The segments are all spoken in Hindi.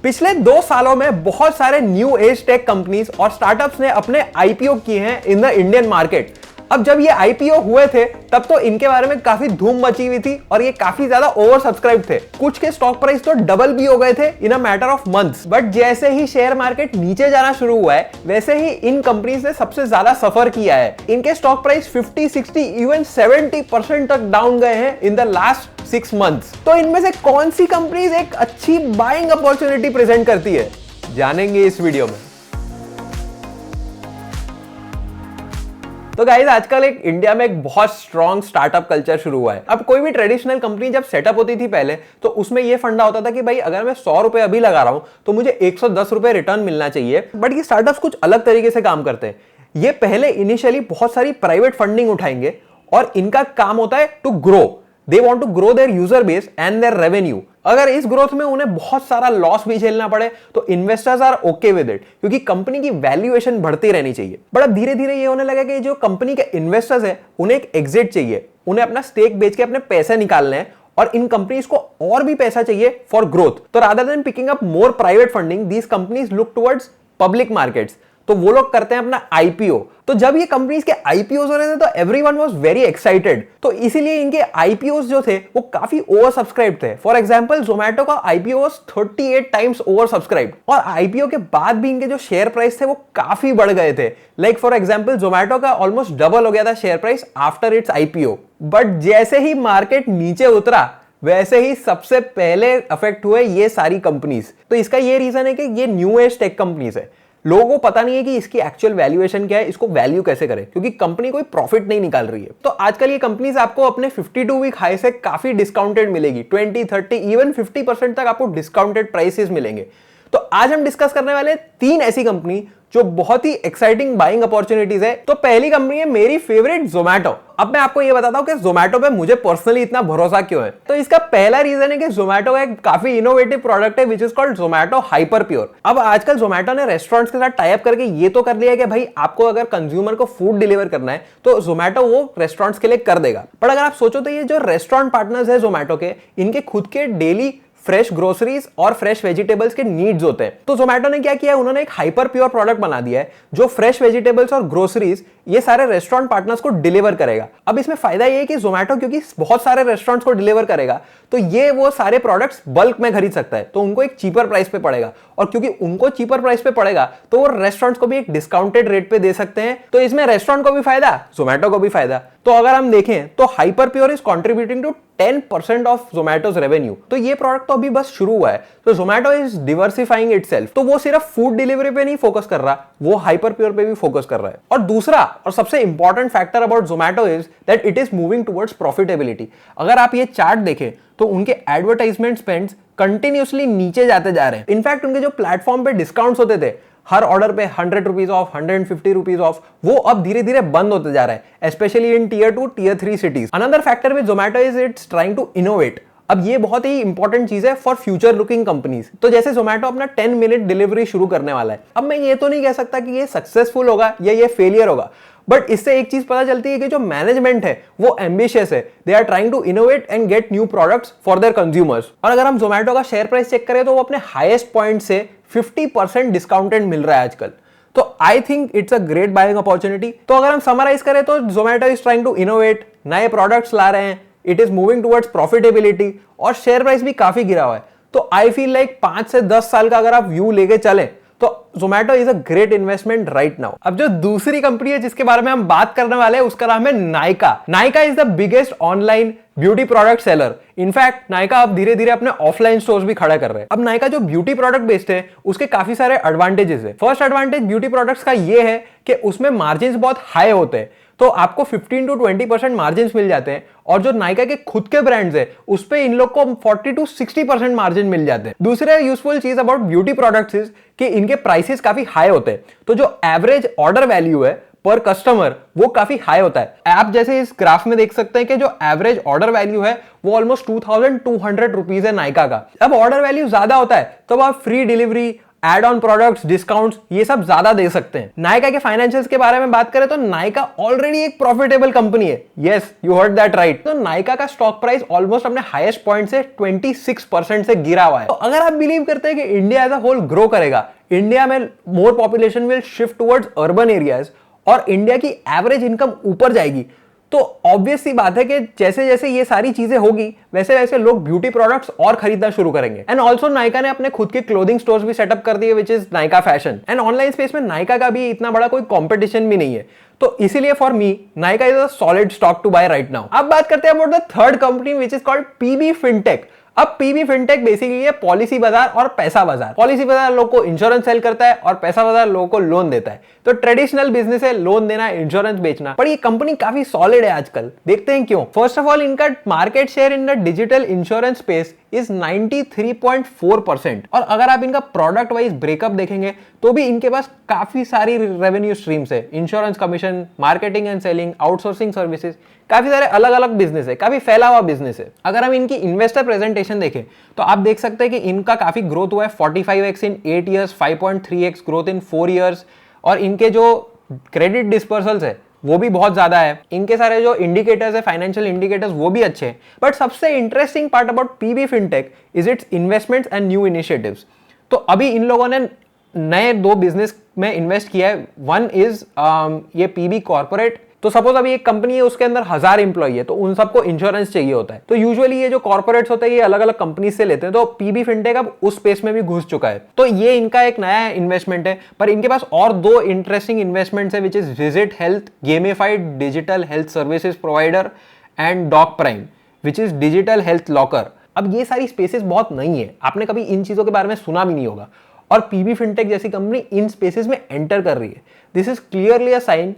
पिछले 2 सालों में बहुत सारे न्यू एज टेक कंपनीज और स्टार्टअप्स ने अपने आईपीओ किए हैं इन द इंडियन मार्केट। अब जब ये आईपीओ हुए थे तब तो इनके बारे में काफी धूम मची हुई थी और ये काफी ज्यादा ओवर सब्सक्राइब थे। कुछ के स्टॉक प्राइस तो डबल भी हो गए थे in a matter of months. But जैसे ही शेयर मार्केट नीचे जाना शुरू हुआ है वैसे ही इन कंपनीज ने सबसे ज्यादा सफर किया है। इनके स्टॉक प्राइस 50, 60, इवन 70% तक डाउन गए हैं इन द लास्ट 6 मंथ्स। तो इनमें से कौन सी कंपनीज एक अच्छी बाइंग अपॉर्चुनिटी प्रेजेंट करती है, जानेंगे इस वीडियो में। तो गाइस, आजकल एक इंडिया में एक बहुत स्ट्रॉन्ग स्टार्टअप कल्चर शुरू हुआ है। अब कोई भी ट्रेडिशनल कंपनी जब सेटअप होती थी पहले, तो उसमें ये फंडा होता था कि भाई अगर मैं 100 रुपए अभी लगा रहा हूं तो मुझे 110 रुपए रिटर्न मिलना चाहिए। बट ये स्टार्टअप्स कुछ अलग तरीके से काम करते हैं। ये पहले इनिशियली बहुत सारी प्राइवेट फंडिंग उठाएंगे और इनका काम होता है to grow. They want to grow their user base and their revenue. अगर इस ग्रोथ में उन्हें बहुत सारा लॉस भी झेलना पड़े तो investors are okay with it, क्योंकि कंपनी की वैल्यूएशन बढ़ती रहनी चाहिए। बट अब धीरे धीरे ये होने लगा कि जो कंपनी के इन्वेस्टर्स है उन्हें एक एग्जिट चाहिए, उन्हें अपना स्टेक बेच के अपने पैसे निकालने हैं और इन कंपनीज को और भी पैसा चाहिए फॉर ग्रोथ। तो rather than picking up more private funding, these companies look towards public markets. तो वो लोग करते हैं अपना आईपीओ। तो जब ये कंपनीज के आईपीओस हो रहे थे तो एवरीवन वाज वेरी एक्साइटेड। तो इसीलिए इनके आईपीओस जो थे वो काफी ओवर सब्सक्राइब थे। फॉर एग्जांपल जोमेटो का IPO was 38 times over subscribe और आईपीओ के बाद भी इनके जो शेयर प्राइस थे वो काफी बढ़ गए थे। लाइक फॉर एग्जांपल जोमेटो का ऑलमोस्ट डबल हो गया था share price after it's IPO. But जैसे ही मार्केट नीचे उतरा वैसे ही सबसे पहले अफेक्ट हुए ये सारी कंपनीज। तो इसका ये रीजन है कि ये न्यू एज टेक कंपनीज है। लोगों को पता नहीं है कि इसकी एक्चुअल वैल्यूएशन क्या है, इसको वैल्यू कैसे करें, क्योंकि कंपनी कोई प्रॉफिट नहीं निकाल रही है। तो आजकल ये कंपनीज आपको अपने 52 वीक हाई से काफी डिस्काउंटेड मिलेगी। 20, 30, इवन 50% तक आपको डिस्काउंटेड प्राइसेस मिलेंगे। तो आज हम डिस्कस करने वाले 3 ऐसी कंपनी जो बहुत ही एक्साइटिंग बाइंग अपॉर्चुनिटीज है। तो पहली कंपनी है मेरी फेवरेट जोमेटो। अब मैं आपको ये बताता हूं कि जोमेटो पे मुझे पर्सनली इतना भरोसा क्यों है। तो इसका पहला रीजन है कि जोमेटो का एक काफी इनोवेटिव प्रोडक्ट है विच is called Zomato hyper pure. अब आजकल जोमेटो ने रेस्टोरेंट्स के साथ टाई अप करके ये तो कर लिया है कि भाई आपको अगर कंज्यूमर को फूड डिलीवर करना है तो जोमेटो वो रेस्टोरेंट्स के लिए कर देगा। पर अगर आप सोचो तो ये जो रेस्टोरेंट पार्टनर्स है जोमेटो के, इनके खुद के डेली फ्रेश ग्रोसरीज और फ्रेश वेजिटेबल्स के नीड्स होते हैं। तो जोमेटो ने क्या किया है, उन्होंने एक हाइपर प्योर प्रोडक्ट बना दिया है जो फ्रेश वेजिटेबल्स और ग्रोसरीज ये सारे रेस्टोरेंट पार्टनर्स को डिलीवर करेगा। अब इसमें फायदा ये है कि जोमेटो क्योंकि बहुत सारे रेस्टोरेंट्स को डिलीवर करेगा तो ये वो सारे प्रोडक्ट्स बल्क में खरीद सकता है, तो उनको एक चीपर प्राइस पे पड़ेगा। और क्योंकि उनको चीपर प्राइस पे पड़ेगा तो वो रेस्टोरेंट्स को भी एक डिस्काउंटेड रेट पे दे सकते हैं। तो इसमें रेस्टोरेंट को भी फायदा, जोमेटो को भी फायदा। तो अगर हम देखें तो Hyperpure is contributing to 10% of Zomato's revenue. तो ये प्रोडक्ट तो अभी बस शुरू हुआ है। तो जोमेटो इज डिवर्सिफाइंग इटसेल्फ। तो वो सिर्फ फूड डिलीवरी पे नहीं फोकस कर रहा, वो हाइपर प्योर पे भी फोकस कर रहा है। और दूसरा और सबसे important factor about Zomato is that it is moving towards profitability. अगर आप ये चार्ट देखें तो उनके एडवर्टाइजमेंट स्पेंड्स कंटिन्यूअसली नीचे जाते जा रहे हैं। इनफैक्ट उनके जो प्लेटफॉर्म पे डिस्काउंट्स होते थे हर ऑर्डर पे 100 रुपीज ऑफ, 150 रुपीज ऑफ, वो अब धीरे धीरे बंद होते जा रहा है, specially in tier 2, tier 3 cities. Another factor with Zomato is it's trying to innovate. अब ये बहुत ही इंपॉर्टेंट चीज है फॉर फ्यूचर लुकिंग कंपनीज। तो जैसे जोमेटो अपना 10 मिनट डिलीवरी शुरू करने वाला है। अब मैं ये तो नहीं कह सकता कि ये सक्सेसफुल होगा या ये फेलियर होगा, बट इससे एक चीज पता चलती है कि जो मैनेजमेंट है वो एम्बिशियस है। They are trying to innovate and get new products for their consumers. और अगर हम जोमेटो का शेयर प्राइस चेक करें तो वो अपने हाईएस्ट पॉइंट से 50% डिस्काउंटेड मिल रहा है आजकल। तो I think it's a great buying opportunity. तो अगर हम समराइज करें तो Zomato is trying to innovate, नए प्रोडक्ट्स ला रहे हैं, it is moving towards profitability और शेयर प्राइस भी काफी गिरा हुआ है। तो आई फील लाइक 5 से 10 साल का अगर आप व्यू लेके चले तो Zomato is a great investment right now. अब जो दूसरी कंपनी है जिसके बारे में हम बात करने वाले हैं उसका नाम है Nykaa. Nykaa is the biggest online beauty product seller. In fact Nykaa अब धीरे धीरे अपने ऑफलाइन स्टोर्स भी खड़ा कर रहे हैं। अब नायका जो ब्यूटी प्रोडक्ट बेस्ड है उसके काफी सारे एडवांटेजेस है। फर्स्ट एडवांटेज ब्यूटी प्रोडक्ट्स का ये है कि उसमें मार्जिन्स बहुत हाई होते हैं। तो आपको 15 to 20% मार्जिन मिल जाते हैं और जो नायका के खुद के ब्रांड्स है उस पे इन लोग को 40 to 60% मार्जिन मिल जाते हैं। दूसरा यूजफुल चीज अबाउट ब्यूटी प्रोडक्ट्स इज कि इनके प्राइसेस काफी हाई होते हैं। तो जो एवरेज ऑर्डर वैल्यू है पर कस्टमर वो काफी हाई होता है। आप जैसे इस ग्राफ में देख सकते हैं कि जो एवरेज ऑर्डर वैल्यू है वो ऑलमोस्ट 2200 रुपीज है नायका का। अब ऑर्डर वैल्यू ज्यादा होता है तो आप free delivery, add on products, discounts, ये सब ज्यादा दे सकते हैं। नायका के फाइनेंशियल्स के बारे में बात करें तो नायका ऑलरेडी एक प्रॉफिटेबल कंपनी है। Yes, you heard that right. तो नायका का स्टॉक प्राइस ऑलमोस्ट अपने हाईएस्ट पॉइंट से 26% से गिरा हुआ है। तो अगर आप बिलीव करते हैं कि India as a whole grow करेगा, इंडिया में more population will shift towards urban areas और इंडिया की एवरेज इनकम ऊपर जाएगी, तो ऑब्वियस सी बात है कि जैसे जैसे ये सारी चीजें होगी वैसे वैसे लोग ब्यूटी प्रोडक्ट्स और खरीदना शुरू करेंगे। एंड ऑल्सो नायका ने अपने खुद के क्लोथिंग स्टोर्स भी सेटअप कर दिए, which is Nykaa fashion. And online space में नायका का भी इतना बड़ा कोई कंपटीशन भी नहीं है, तो इसीलिए for me Nykaa is a solid stock to buy right now. अब बात करते हैं about the third company which is called PB Fintech. अब पीबी फिनटेक बेसिकली है पॉलिसी बाजार और पैसा बाजार। पॉलिसी बाजार लोगों को इंश्योरेंस सेल करता है और पैसा बाजार लोगों को लोन देता है। तो ट्रेडिशनल बिजनेस है लोन देना, इंश्योरेंस बेचना, पर ये कंपनी काफी सॉलिड है आजकल। देखते हैं क्यों। फर्स्ट ऑफ ऑल, इनका market share in the digital insurance space is 93.4%। और अगर आप इनका प्रोडक्ट वाइज ब्रेकअप देखेंगे तो भी इनके पास काफी सारी रेवेन्यू स्ट्रीम्स है। Insurance commission, marketing and selling, outsourcing services, काफी सारे अलग अलग बिजनेस है, काफी फैला हुआ बिजनेस है। अगर हम इनकी इन्वेस्टर प्रेजेंटेशन देखें तो आप देख सकते हैं कि इनका काफी ग्रोथ हुआ है, 45x in 8 years, 5.3x growth in 4 years। और इनके जो क्रेडिट डिस्पर्सल्स है वो भी बहुत ज्यादा है। इनके सारे जो इंडिकेटर्स है, फाइनेंशियल इंडिकेटर्स, वो भी अच्छे हैं। बट सबसे interesting part about PB Fintech is its investments and new initiatives. तो अभी इन लोगों ने नए 2 बिजनेस में इन्वेस्ट किया है। वन इज ये पीबी कॉर्पोरेट। तो सपोज अभी एक कंपनी है, उसके अंदर 1000 एम्प्लॉई है, तो उन सबको इंश्योरेंस चाहिए होता है। तो यूजुअली ये जो कॉर्पोरेट्स होते हैं ये अलग अलग कंपनी से लेते हैं। तो पीबी फिनटेक अब उस स्पेस में भी घुस चुका है। तो ये इनका एक नया इन्वेस्टमेंट है। पर इनके पास और 2 इंटरेस्टिंग इन्वेस्टमेंट्स है, which is visit health, gamified digital health services provider, and dog prime, which is digital health locker. अब ये सारी स्पेसेस बहुत नई है, आपने कभी इन चीजों के बारे में सुना भी नहीं होगा, और पीबी फिनटेक जैसी कंपनी इन स्पेसेस में एंटर कर रही है। This is clearly a sign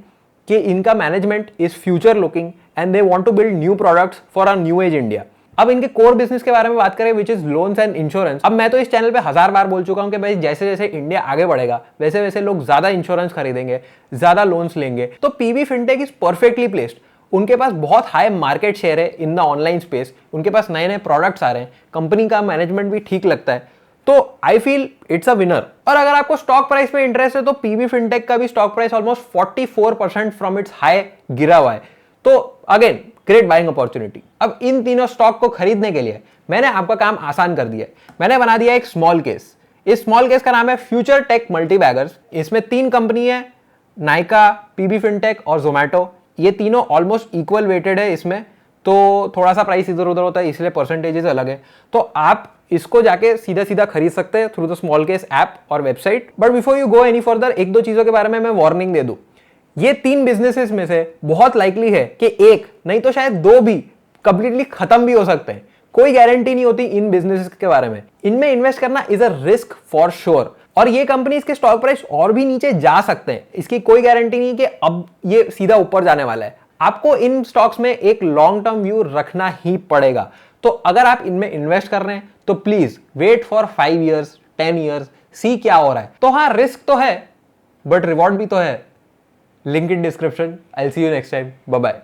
कि इनका management is future looking and they want to build new products for a new age India. अब इनके कोर बिजनेस के बारे में बात करें, which is loans and insurance. अब मैं तो इस चैनल पे 1000 बार बोल चुका हूं कि भाई जैसे जैसे इंडिया आगे बढ़ेगा वैसे वैसे लोग ज्यादा इंश्योरेंस खरीदेंगे, ज्यादा लोन्स लेंगे। तो PB Fintech is perfectly placed. उनके पास बहुत हाई मार्केट शेयर है इन द ऑनलाइन स्पेस, उनके पास नए नए प्रोडक्ट्स आ रहे हैं, कंपनी का मैनेजमेंट भी ठीक लगता है। तो I feel it's a winner. और अगर आपको स्टॉक प्राइस पे इंटरेस्ट है तो पीबी फिनटेक का भी stock price almost 44% from its high गिरा हुआ है। तो अगेन ग्रेट बाइंग अपॉर्चुनिटी। अब इन तीनों स्टॉक को खरीदने के लिए मैंने आपका काम आसान कर दिया है। मैंने बना दिया एक स्मॉल केस। इस स्मॉल केस का नाम है फ्यूचर टेक मल्टीबैगर्स। इसमें 3 कंपनी है, नायका, पीबी फिनटेक और जोमैटो। ये तीनों ऑलमोस्ट इक्वल वेटेड है इसमें, तो थोड़ा सा प्राइस इधर उधर होता है इसलिए परसेंटेजेस अलग है। तो आप इसको जाके सीधा सीधा खरीद सकते हैं through the small case app और website. But before you go any further, 1-2 चीजों के बारे में मैं वार्निंग दे दूं। ये 3 बिजनेसेस में से बहुत लाइकली है कि एक नहीं तो शायद 2 भी कंप्लीटली खत्म भी हो सकते हैं। कोई गारंटी नहीं होती इन बिजनेसेस के बारे में। इनमें इन्वेस्ट करना is a risk for sure. और ये कंपनीज के स्टॉक प्राइस और भी नीचे जा सकते हैं, इसकी कोई गारंटी नहीं कि अब ये सीधा ऊपर जाने वाला है। आपको इन स्टॉक्स में एक लॉन्ग टर्म व्यू रखना ही पड़ेगा। तो अगर आप इनमें इन्वेस्ट कर रहे हैं तो please wait for 5 years, 10 years, see क्या हो रहा है। तो हाँ, रिस्क तो है बट रिवॉर्ड भी तो है। Link in description. I will see you next time. Bye bye.